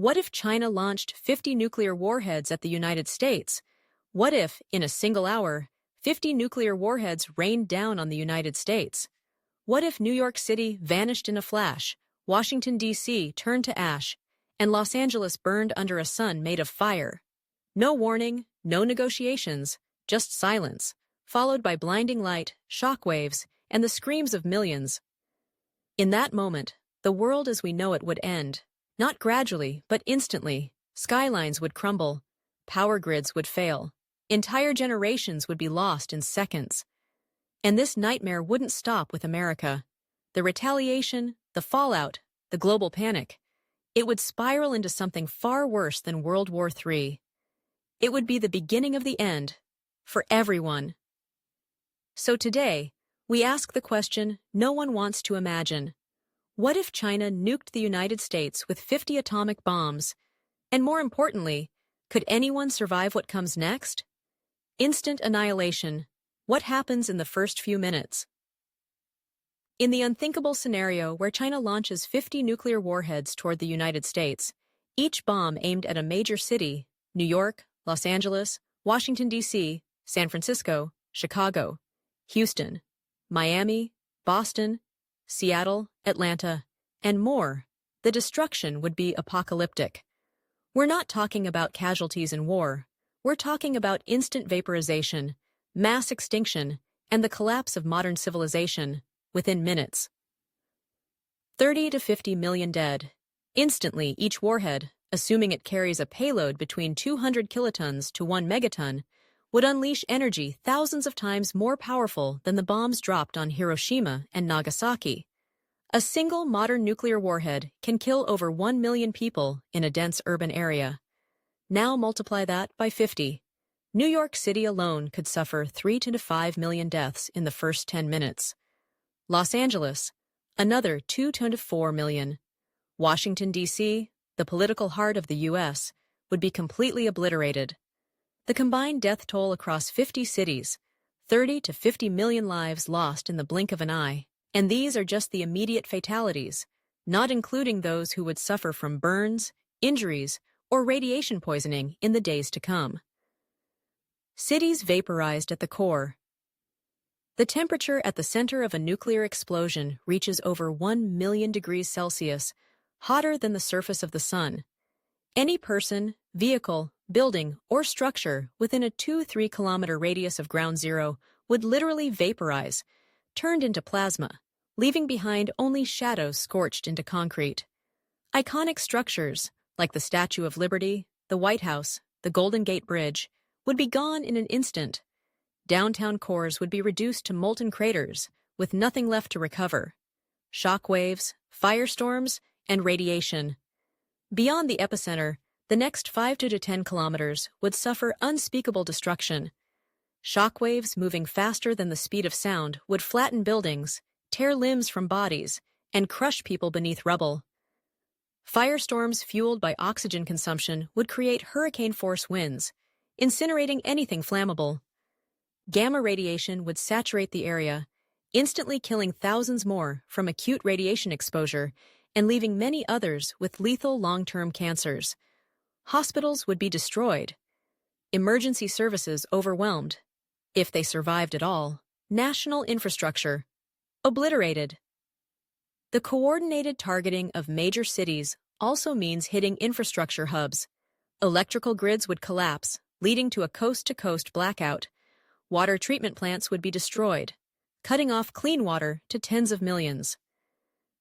What if China launched 50 nuclear warheads at the United States? What if, in a single hour, 50 nuclear warheads rained down on the United States? What if New York City vanished in a flash, Washington, D.C. turned to ash, and Los Angeles burned under a sun made of fire? No warning, no negotiations, just silence, followed by blinding light, shock waves, and the screams of millions. In that moment, the world as we know it would end. Not gradually, but instantly. Skylines would crumble. Power grids would fail. Entire generations would be lost in seconds. And this nightmare wouldn't stop with America. The retaliation, the fallout, the global panic. It would spiral into something far worse than World War III. It would be the beginning of the end, for everyone. So today, we ask the question no one wants to imagine. What if China nuked the United States with 50 atomic bombs? And more importantly, could anyone survive what comes next? Instant annihilation. What happens in the first few minutes? In the unthinkable scenario where China launches 50 nuclear warheads toward the United States, each bomb aimed at a major city, New York, Los Angeles, Washington, D.C., San Francisco, Chicago, Houston, Miami, Boston, Seattle, Atlanta, and more, the destruction would be apocalyptic. We're not talking about casualties in war. We're talking about instant vaporization, mass extinction, and the collapse of modern civilization within minutes. 30 to 50 million dead. Instantly, each warhead, assuming it carries a payload between 200 kilotons to 1 megaton, would unleash energy thousands of times more powerful than the bombs dropped on Hiroshima and Nagasaki. A single modern nuclear warhead can kill over 1 million people in a dense urban area. Now multiply that by 50. New York City alone could suffer 3 to 5 million deaths in the first 10 minutes. Los Angeles, another 2 to 4 million. Washington, D.C., the political heart of the U.S., would be completely obliterated. The combined death toll across 50 cities, 30 to 50 million lives lost in the blink of an eye. And these are just the immediate fatalities, not including those who would suffer from burns, injuries, or radiation poisoning in the days to come. Cities vaporized at the core. The temperature at the center of a nuclear explosion reaches over 1 million degrees Celsius, hotter than the surface of the sun. Any person, vehicle, building, or structure within a 2-3 kilometer radius of ground zero would literally vaporize, turned into plasma, leaving behind only shadows scorched into concrete. Iconic structures, like the Statue of Liberty, the White House, the Golden Gate Bridge, would be gone in an instant. Downtown cores would be reduced to molten craters, with nothing left to recover. Shock waves, firestorms, and radiation. Beyond the epicenter, the next 5 to 10 kilometers would suffer unspeakable destruction. Shockwaves moving faster than the speed of sound would flatten buildings, tear limbs from bodies, and crush people beneath rubble. Firestorms fueled by oxygen consumption would create hurricane-force winds, incinerating anything flammable. Gamma radiation would saturate the area, instantly killing thousands more from acute radiation exposure and leaving many others with lethal long-term cancers. Hospitals would be destroyed. Emergency services overwhelmed. If they survived at all, national infrastructure obliterated. The coordinated targeting of major cities also means hitting infrastructure hubs. Electrical grids would collapse, leading to a coast-to-coast blackout. Water treatment plants would be destroyed, cutting off clean water to tens of millions.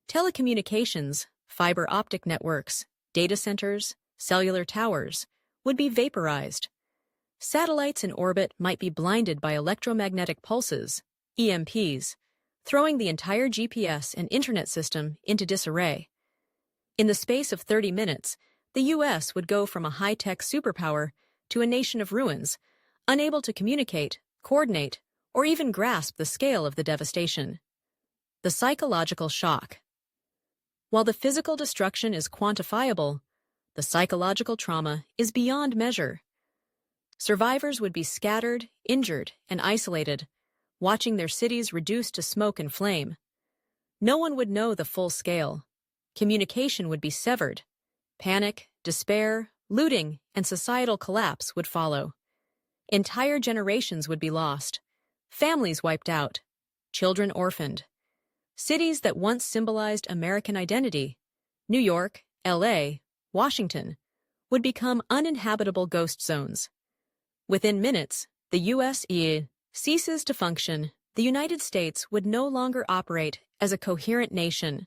Telecommunications, fiber optic networks, data centers, cellular towers would be vaporized. Satellites in orbit might be blinded by electromagnetic pulses, EMPs, throwing the entire GPS and internet system into disarray. In the space of 30 minutes, the U.S. would go from a high-tech superpower to a nation of ruins, unable to communicate, coordinate, or even grasp the scale of the devastation. The psychological shock. While the physical destruction is quantifiable, the psychological trauma is beyond measure. Survivors would be scattered, injured, and isolated, watching their cities reduced to smoke and flame. No one would know the full scale. Communication would be severed. Panic, despair, looting, and societal collapse would follow. Entire generations would be lost, families wiped out, children orphaned. Cities that once symbolized American identity, New York, LA, Washington, would become uninhabitable ghost zones. Within minutes, the U.S. ceases to function. The United States would no longer operate as a coherent nation.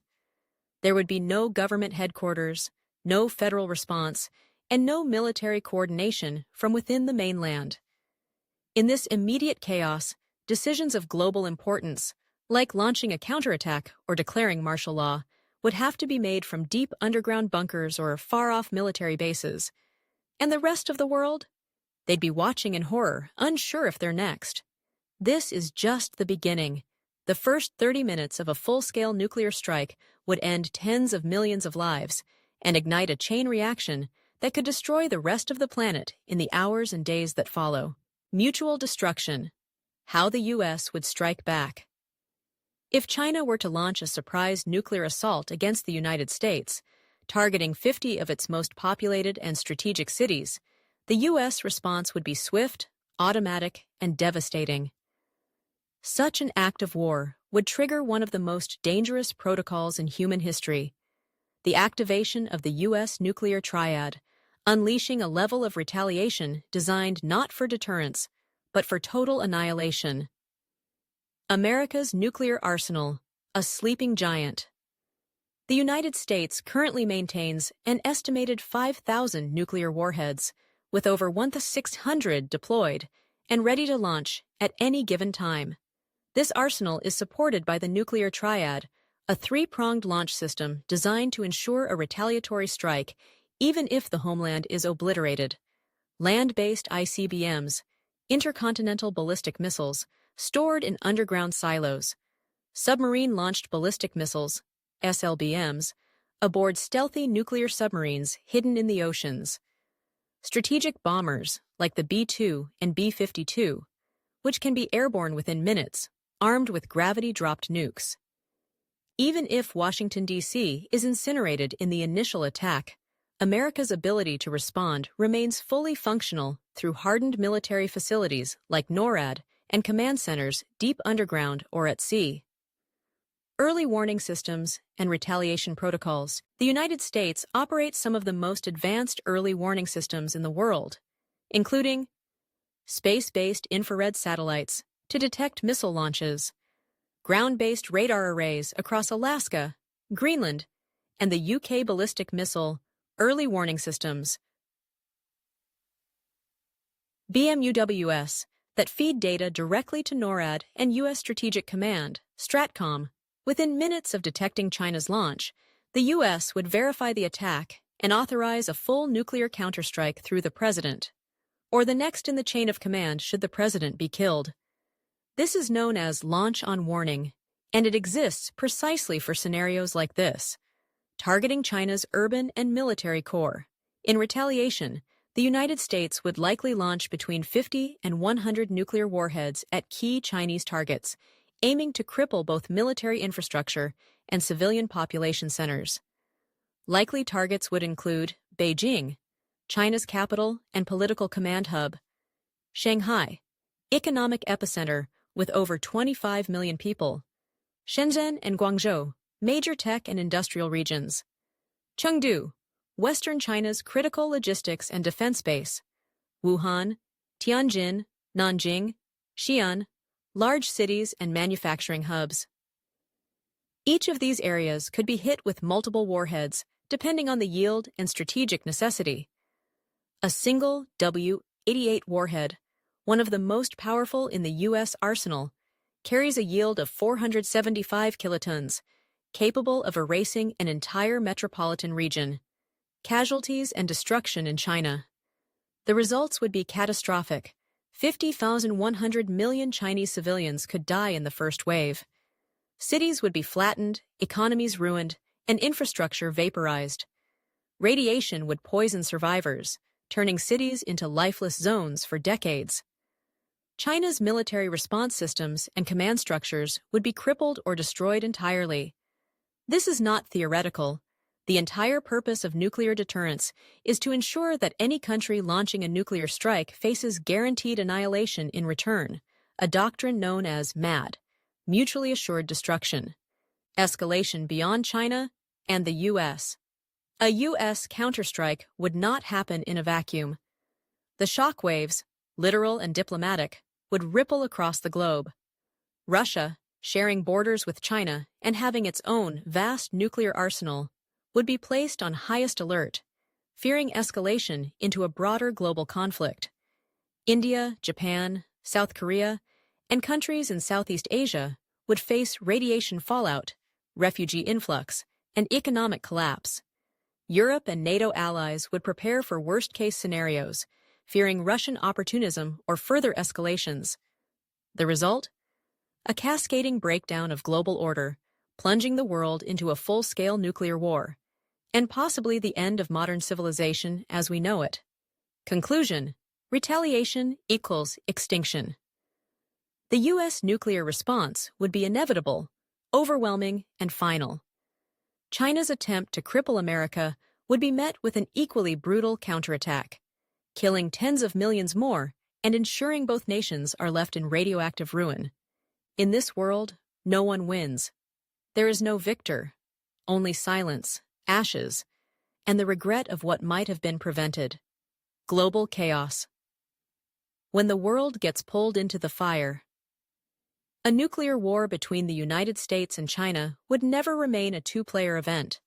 There would be no government headquarters, no federal response, and no military coordination from within the mainland. In this immediate chaos, decisions of global importance, like launching a counterattack or declaring martial law, would have to be made from deep underground bunkers or far-off military bases. And the rest of the world? They'd be watching in horror, unsure if they're next. This is just the beginning. The first 30 minutes of a full-scale nuclear strike would end tens of millions of lives and ignite a chain reaction that could destroy the rest of the planet in the hours and days that follow. Mutual destruction. How the U.S. would strike back. If China were to launch a surprise nuclear assault against the United States, targeting 50 of its most populated and strategic cities, the U.S. response would be swift, automatic, and devastating. Such an act of war would trigger one of the most dangerous protocols in human history, the activation of the U.S. nuclear triad, unleashing a level of retaliation designed not for deterrence, but for total annihilation. America's nuclear arsenal, a sleeping giant. The United States currently maintains an estimated 5,000 nuclear warheads, with over 1,600 deployed and ready to launch at any given time. This arsenal is supported by the nuclear triad, a three-pronged launch system designed to ensure a retaliatory strike even if the homeland is obliterated. Land-based ICBMs, intercontinental ballistic missiles, stored in underground silos. Submarine-launched ballistic missiles, SLBMs, aboard stealthy nuclear submarines hidden in the oceans. Strategic bombers, like the B-2 and B-52, which can be airborne within minutes, armed with gravity-dropped nukes. Even if Washington, D.C. is incinerated in the initial attack, America's ability to respond remains fully functional through hardened military facilities like NORAD and command centers deep underground or at sea. Early warning systems and retaliation protocols. The United States operates some of the most advanced early warning systems in the world, including space-based infrared satellites to detect missile launches, ground-based radar arrays across Alaska, Greenland, and the UK ballistic missile early warning systems, BMUWS, that feed data directly to NORAD and U.S. Strategic Command, STRATCOM. Within minutes of detecting China's launch, the U.S. would verify the attack and authorize a full nuclear counterstrike through the president, or the next in the chain of command should the president be killed. This is known as launch on warning, and it exists precisely for scenarios like this, targeting China's urban and military core. In retaliation, the United States would likely launch between 50 and 100 nuclear warheads at key Chinese targets, aiming to cripple both military infrastructure and civilian population centers. Likely targets would include Beijing, China's capital and political command hub, Shanghai, economic epicenter with over 25 million people, Shenzhen and Guangzhou, major tech and industrial regions, Chengdu, Western China's critical logistics and defense base, Wuhan, Tianjin, Nanjing, Xi'an, large cities and manufacturing hubs. Each of these areas could be hit with multiple warheads, depending on the yield and strategic necessity. A single W-88 warhead, one of the most powerful in the U.S. arsenal, carries a yield of 475 kilotons, capable of erasing an entire metropolitan region. Casualties and destruction in China. The results would be catastrophic. 50,100 million Chinese civilians could die in the first wave. Cities would be flattened, economies ruined, and infrastructure vaporized. Radiation would poison survivors, turning cities into lifeless zones for decades. China's military response systems and command structures would be crippled or destroyed entirely. This is not theoretical. The entire purpose of nuclear deterrence is to ensure that any country launching a nuclear strike faces guaranteed annihilation in return, a doctrine known as MAD, mutually assured destruction. Escalation beyond China and the U.S. A U.S. counterstrike would not happen in a vacuum. The shockwaves, literal and diplomatic, would ripple across the globe. Russia, sharing borders with China and having its own vast nuclear arsenal, would be placed on highest alert, fearing escalation into a broader global conflict. India, Japan, South Korea, and countries in Southeast Asia would face radiation fallout, refugee influx, and economic collapse. Europe and NATO allies would prepare for worst-case scenarios, fearing Russian opportunism or further escalations. The result? A cascading breakdown of global order, plunging the world into a full-scale nuclear war, and possibly the end of modern civilization as we know it. Conclusion: retaliation equals extinction. The U.S. nuclear response would be inevitable, overwhelming, and final. China's attempt to cripple America would be met with an equally brutal counterattack, killing tens of millions more and ensuring both nations are left in radioactive ruin. In this world, no one wins. There is no victor, only silence, ashes, and the regret of what might have been prevented. Global chaos. When the world gets pulled into the fire. A nuclear war between the United States and China would never remain a two-player event.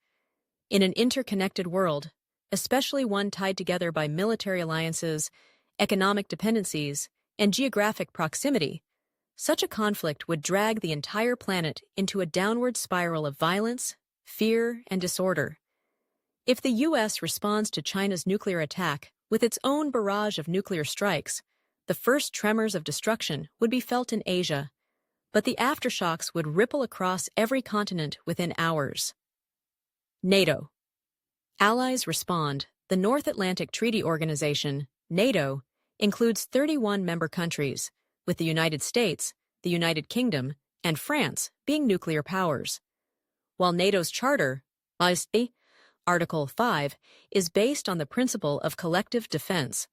In an interconnected world, especially one tied together by military alliances, economic dependencies, and geographic proximity, such a conflict would drag the entire planet into a downward spiral of violence, fear, and disorder. If the U.S. responds to China's nuclear attack with its own barrage of nuclear strikes, the first tremors of destruction would be felt in Asia, but the aftershocks would ripple across every continent within hours. NATO. Allies respond. The North Atlantic Treaty Organization, NATO, includes 31 member countries, with the United States, the United Kingdom, and France being nuclear powers. While NATO's charter, Article 5, is based on the principle of collective defense,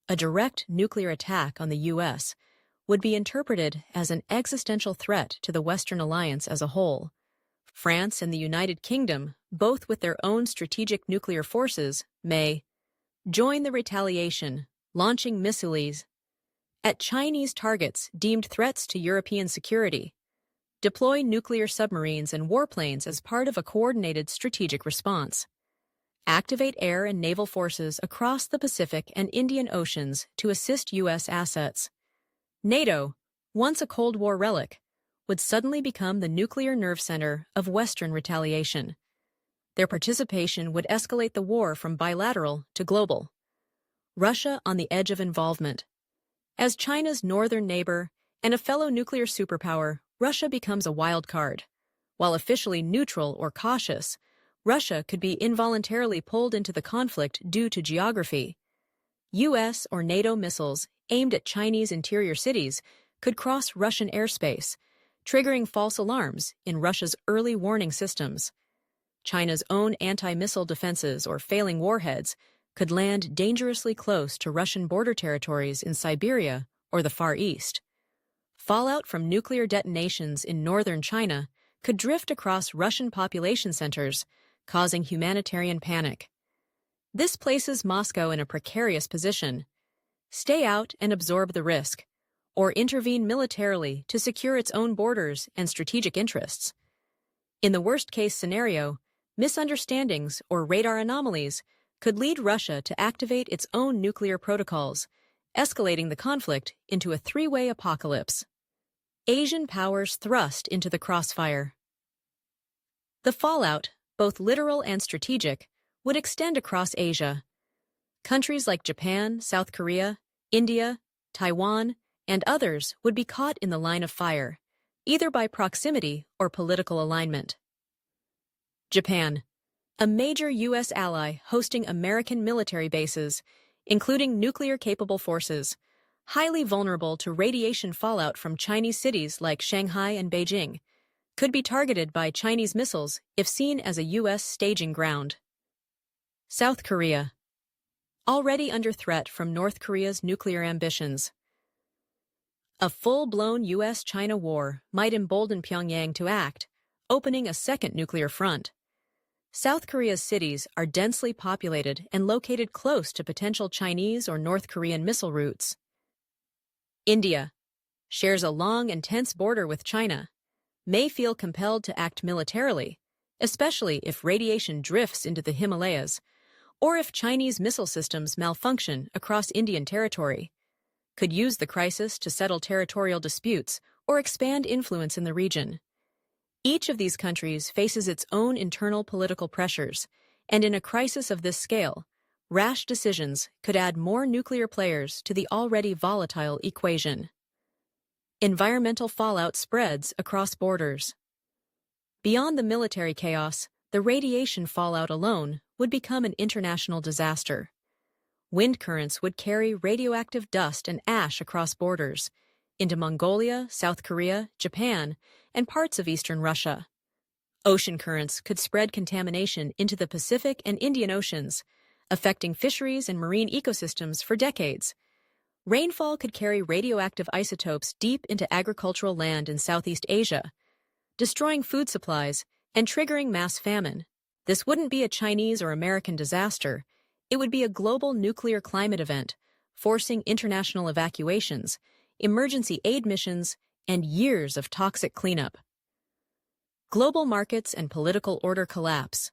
a direct nuclear attack on the U.S. would be interpreted as an existential threat to the Western alliance as a whole. France and the United Kingdom, both with their own strategic nuclear forces, may join the retaliation, launching missiles at Chinese targets deemed threats to European security, deploy nuclear submarines and warplanes as part of a coordinated strategic response, activate air and naval forces across the Pacific and Indian Oceans to assist U.S. assets. NATO, once a Cold War relic, would suddenly become the nuclear nerve center of Western retaliation. Their participation would escalate the war from bilateral to global. Russia on the edge of involvement. As China's northern neighbor and a fellow nuclear superpower, Russia becomes a wild card. While officially neutral or cautious, Russia could be involuntarily pulled into the conflict due to geography. U.S. or NATO missiles aimed at Chinese interior cities could cross Russian airspace, triggering false alarms in Russia's early warning systems. China's own anti-missile defenses or failing warheads could land dangerously close to Russian border territories in Siberia or the Far East. Fallout from nuclear detonations in northern China could drift across Russian population centers, causing humanitarian panic. This places Moscow in a precarious position. Stay out and absorb the risk, or intervene militarily to secure its own borders and strategic interests. In the worst-case scenario, misunderstandings or radar anomalies could lead Russia to activate its own nuclear protocols, escalating the conflict into a three-way apocalypse. Asian powers thrust into the crossfire. The fallout, both literal and strategic, would extend across Asia. Countries like Japan, South Korea, India, Taiwan, and others would be caught in the line of fire, either by proximity or political alignment. Japan, a major U.S. ally hosting American military bases, including nuclear-capable forces, highly vulnerable to radiation fallout from Chinese cities like Shanghai and Beijing, could be targeted by Chinese missiles if seen as a U.S. staging ground. South Korea, already under threat from North Korea's nuclear ambitions. A full-blown U.S.-China war might embolden Pyongyang to act, opening a second nuclear front. South Korea's cities are densely populated and located close to potential Chinese or North Korean missile routes. India shares a long and tense border with China, may feel compelled to act militarily, especially if radiation drifts into the Himalayas, or if Chinese missile systems malfunction across Indian territory, could use the crisis to settle territorial disputes or expand influence in the region. Each of these countries faces its own internal political pressures, and in a crisis of this scale, rash decisions could add more nuclear players to the already volatile equation. Environmental fallout spreads across borders. Beyond the military chaos, the radiation fallout alone would become an international disaster. Wind currents would carry radioactive dust and ash across borders, into Mongolia, South Korea, Japan, and parts of eastern Russia. Ocean currents could spread contamination into the Pacific and Indian Oceans, affecting fisheries and marine ecosystems for decades. Rainfall could carry radioactive isotopes deep into agricultural land in Southeast Asia, destroying food supplies and triggering mass famine. This wouldn't be a Chinese or American disaster. It would be a global nuclear climate event, forcing international evacuations, emergency aid missions, and years of toxic cleanup. Global markets and political order collapse.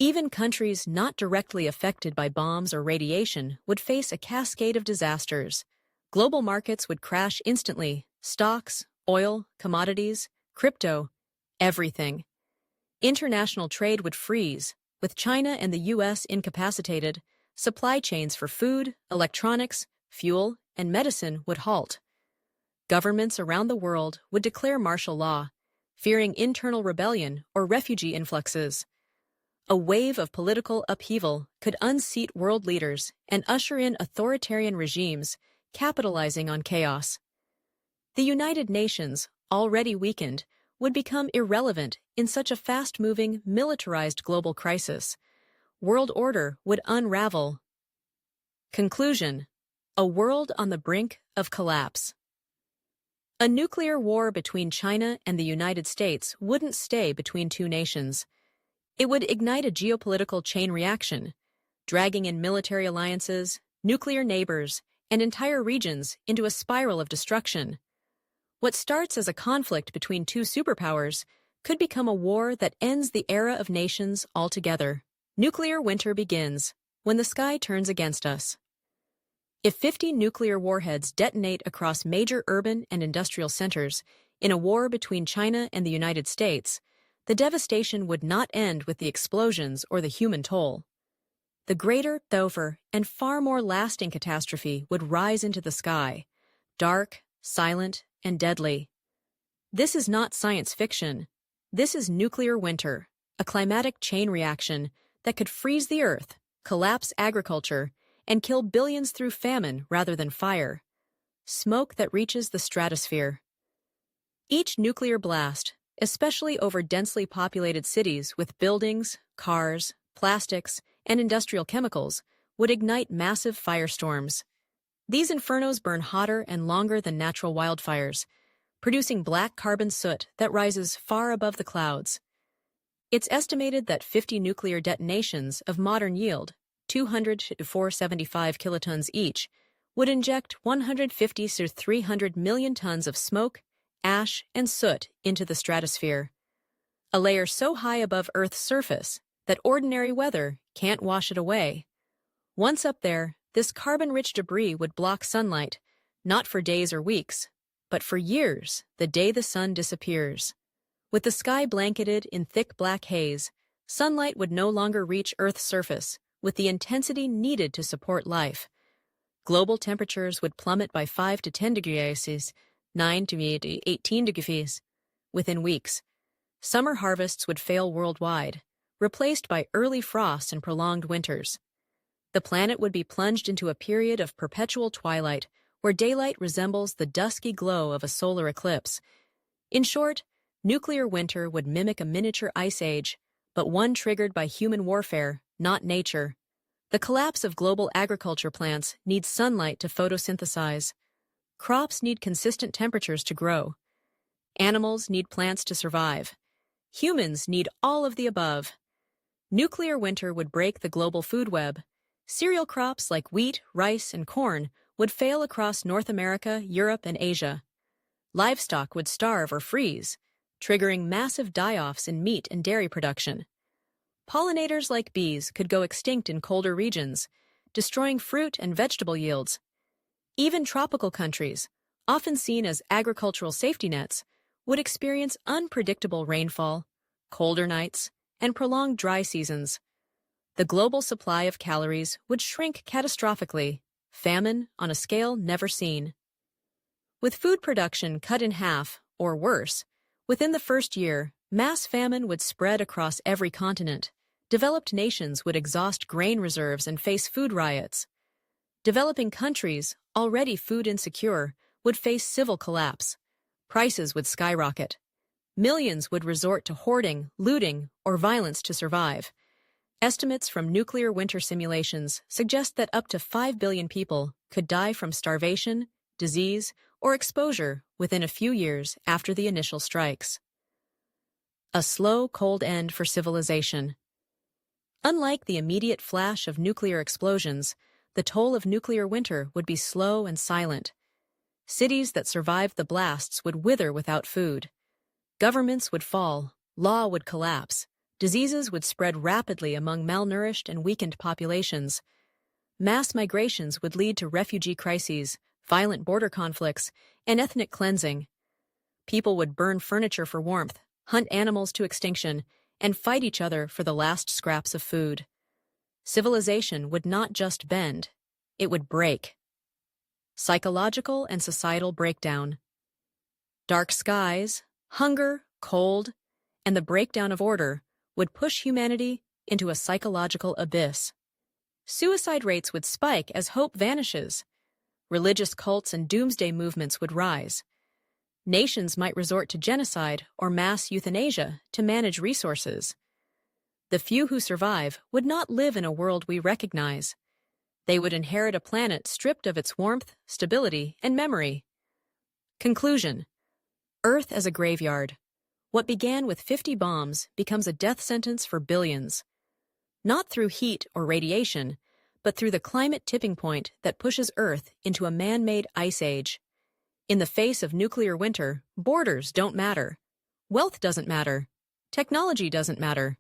Even countries not directly affected by bombs or radiation would face a cascade of disasters. Global markets would crash instantly: stocks, oil, commodities, crypto, everything. International trade would freeze. With China and the U.S. incapacitated, supply chains for food, electronics, fuel, and medicine would halt. Governments around the world would declare martial law, fearing internal rebellion or refugee influxes. A wave of political upheaval could unseat world leaders and usher in authoritarian regimes, capitalizing on chaos. The United Nations, already weakened, would become irrelevant in such a fast-moving, militarized global crisis. World order would unravel. Conclusion: a world on the brink of collapse. A nuclear war between China and the United States wouldn't stay between two nations. It would ignite a geopolitical chain reaction, dragging in military alliances, nuclear neighbors, and entire regions into a spiral of destruction. What starts as a conflict between two superpowers could become a war that ends the era of nations altogether. Nuclear winter begins when the sky turns against us. If 50 nuclear warheads detonate across major urban and industrial centers in a war between China and the United States, the devastation would not end with the explosions or the human toll. The greater, though, and far more lasting catastrophe would rise into the sky, dark, silent, and deadly. This is not science fiction. This is nuclear winter, a climatic chain reaction that could freeze the Earth, collapse agriculture, and kill billions through famine rather than fire. Smoke that reaches the stratosphere. Each nuclear blast, especially over densely populated cities with buildings, cars, plastics, and industrial chemicals, would ignite massive firestorms. These infernos burn hotter and longer than natural wildfires, producing black carbon soot that rises far above the clouds. It's estimated that 50 nuclear detonations of modern yield, 200 to 475 kilotons each, would inject 150 to 300 million tons of smoke, ash, and soot into the stratosphere. A layer so high above Earth's surface that ordinary weather can't wash it away. Once up there, this carbon-rich debris would block sunlight, not for days or weeks, but for years, the day the sun disappears. With the sky blanketed in thick black haze, sunlight would no longer reach Earth's surface with the intensity needed to support life. Global temperatures would plummet by 5 to 10 degrees Celsius, 9 to 18 degrees within weeks. Summer harvests would fail worldwide, replaced by early frosts and prolonged winters. The planet would be plunged into a period of perpetual twilight, where daylight resembles the dusky glow of a solar eclipse. In short, Nuclear winter would mimic a miniature ice age, but one triggered by human warfare, not nature. The collapse of global agriculture plants needs sunlight to photosynthesize. Crops need consistent temperatures to grow. Animals need plants to survive. Humans need all of the above. Nuclear winter would break the global food web. Cereal crops like wheat, rice, and corn would fail across North America, Europe, and Asia. Livestock would starve or freeze, triggering massive die-offs in meat and dairy production. Pollinators like bees could go extinct in colder regions, destroying fruit and vegetable yields. Even tropical countries, often seen as agricultural safety nets, would experience unpredictable rainfall, colder nights, and prolonged dry seasons. The global supply of calories would shrink catastrophically, famine on a scale never seen. With food production cut in half, or worse, within the first year, mass famine would spread across every continent. Developed nations would exhaust grain reserves and face food riots. Developing countries, already food insecure, would face civil collapse. Prices would skyrocket. Millions would resort to hoarding, looting, or violence to survive. Estimates from nuclear winter simulations suggest that up to 5 billion people could die from starvation, disease, or exposure within a few years after the initial strikes. A slow, cold end for civilization. Unlike the immediate flash of nuclear explosions, the toll of nuclear winter would be slow and silent. Cities that survived the blasts would wither without food. Governments would fall, law would collapse, diseases would spread rapidly among malnourished and weakened populations. Mass migrations would lead to refugee crises, violent border conflicts, and ethnic cleansing. People would burn furniture for warmth, hunt animals to extinction, and fight each other for the last scraps of food. Civilization would not just bend, it would break. Psychological and societal breakdown. Dark skies, hunger, cold, and the breakdown of order would push humanity into a psychological abyss. Suicide rates would spike as hope vanishes. Religious cults and doomsday movements would rise. Nations might resort to genocide or mass euthanasia to manage resources. The few who survive would not live in a world we recognize. They would inherit a planet stripped of its warmth, stability, and memory. Conclusion: Earth as a graveyard. What began with 50 bombs becomes a death sentence for billions. Not through heat or radiation, but through the climate tipping point that pushes Earth into a man-made ice age. In the face of nuclear winter, borders don't matter. Wealth doesn't matter. Technology doesn't matter.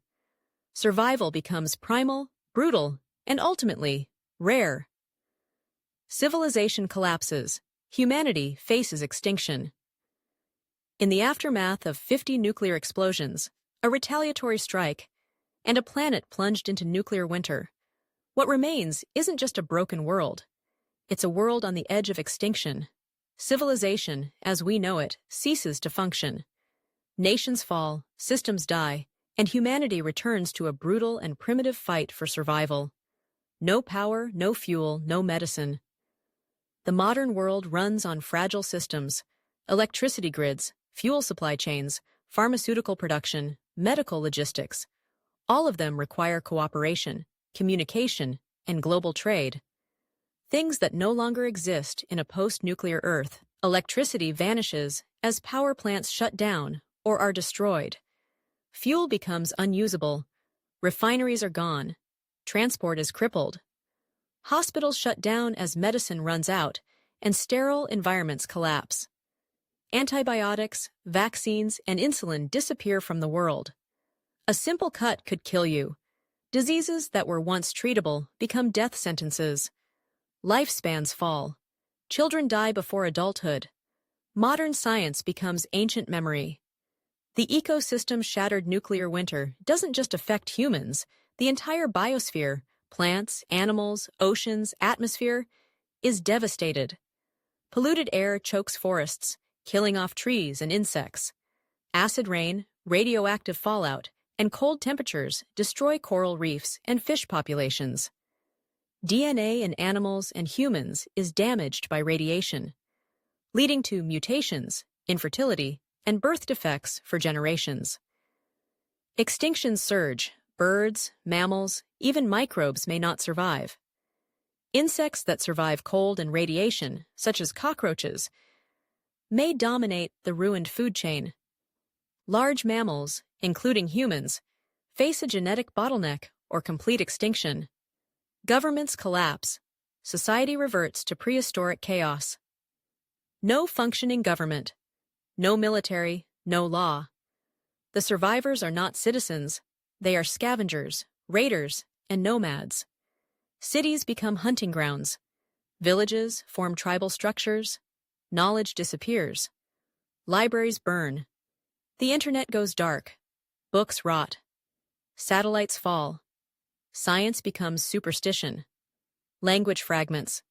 Survival becomes primal, brutal, and ultimately, rare. Civilization collapses. Humanity faces extinction. In the aftermath of 50 nuclear explosions, a retaliatory strike, and a planet plunged into nuclear winter, what remains isn't just a broken world. It's a world on the edge of extinction. Civilization, as we know it, ceases to function. Nations fall, systems die, and humanity returns to a brutal and primitive fight for survival. No power, no fuel, no medicine. The modern world runs on fragile systems: electricity grids, fuel supply chains, pharmaceutical production, medical logistics. All of them require cooperation, communication, and global trade. Things that no longer exist in a post-nuclear Earth. Electricity vanishes as power plants shut down or are destroyed. Fuel becomes unusable. Refineries are gone. Transport is crippled. Hospitals shut down as medicine runs out, and sterile environments collapse. Antibiotics, vaccines, and insulin disappear from the world. A simple cut could kill you. Diseases that were once treatable become death sentences. Lifespans fall. Children die before adulthood. Modern science becomes ancient memory. The ecosystem-shattered nuclear winter doesn't just affect humans. The entire biosphere, plants, animals, oceans, atmosphere, is devastated. Polluted air chokes forests, killing off trees and insects. Acid rain, radioactive fallout, and cold temperatures destroy coral reefs and fish populations. DNA in animals and humans is damaged by radiation, leading to mutations, infertility, and birth defects for generations. Extinctions surge. Birds, mammals, even microbes may not survive. Insects that survive cold and radiation, such as cockroaches, may dominate the ruined food chain. Large mammals, including humans, face a genetic bottleneck or complete extinction. Governments collapse. Society reverts to prehistoric chaos. No functioning government. No military, no law. The survivors are not citizens. They are scavengers, raiders, and nomads. Cities become hunting grounds. Villages form tribal structures. Knowledge disappears. Libraries burn. The internet goes dark. Books rot. Satellites fall. Science becomes superstition. Language fragments.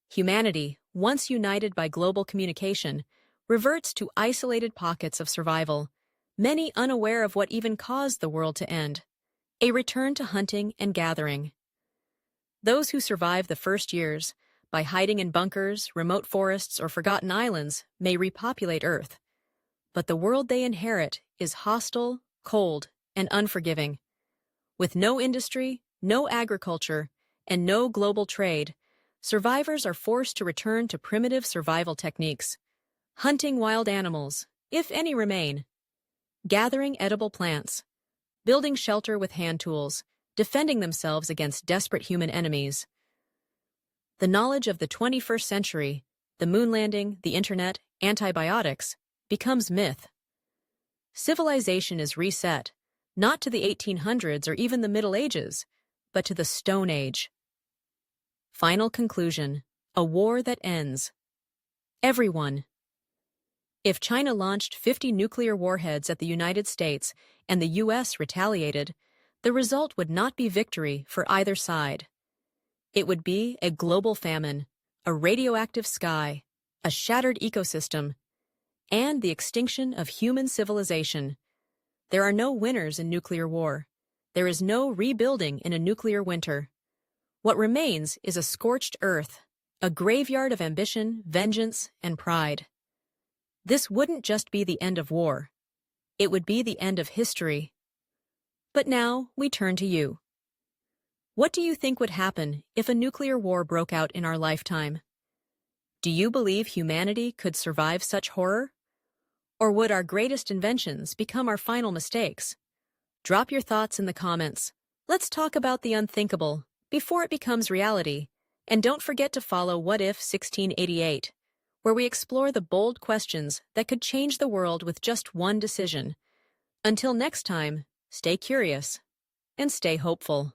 Humanity, once united by global communication, reverts to isolated pockets of survival, many unaware of what even caused the world to end. A return to hunting and gathering. Those who survive the first years, by hiding in bunkers, remote forests, or forgotten islands, may repopulate Earth. But the world they inherit is hostile, cold, and unforgiving. With no industry, no agriculture, and no global trade, survivors are forced to return to primitive survival techniques. Hunting wild animals, if any remain. Gathering edible plants. Building shelter with hand tools, defending themselves against desperate human enemies. The knowledge of the 21st century, the moon landing, the internet, antibiotics, becomes myth. Civilization is reset, not to the 1800s or even the Middle Ages, but to the Stone Age. Final conclusion: a war that ends. Everyone. If China launched 50 nuclear warheads at the United States and the U.S. retaliated, the result would not be victory for either side. It would be a global famine, a radioactive sky, a shattered ecosystem, and the extinction of human civilization. There are no winners in nuclear war. There is no rebuilding in a nuclear winter. What remains is a scorched earth, a graveyard of ambition, vengeance, and pride. This wouldn't just be the end of war. It would be the end of history. But now we turn to you. What do you think would happen if a nuclear war broke out in our lifetime? Do you believe humanity could survive such horror? Or would our greatest inventions become our final mistakes? Drop your thoughts in the comments. Let's talk about the unthinkable before it becomes reality. And don't forget to follow What If 1688, where we explore the bold questions that could change the world with just one decision. Until next time, stay curious and stay hopeful.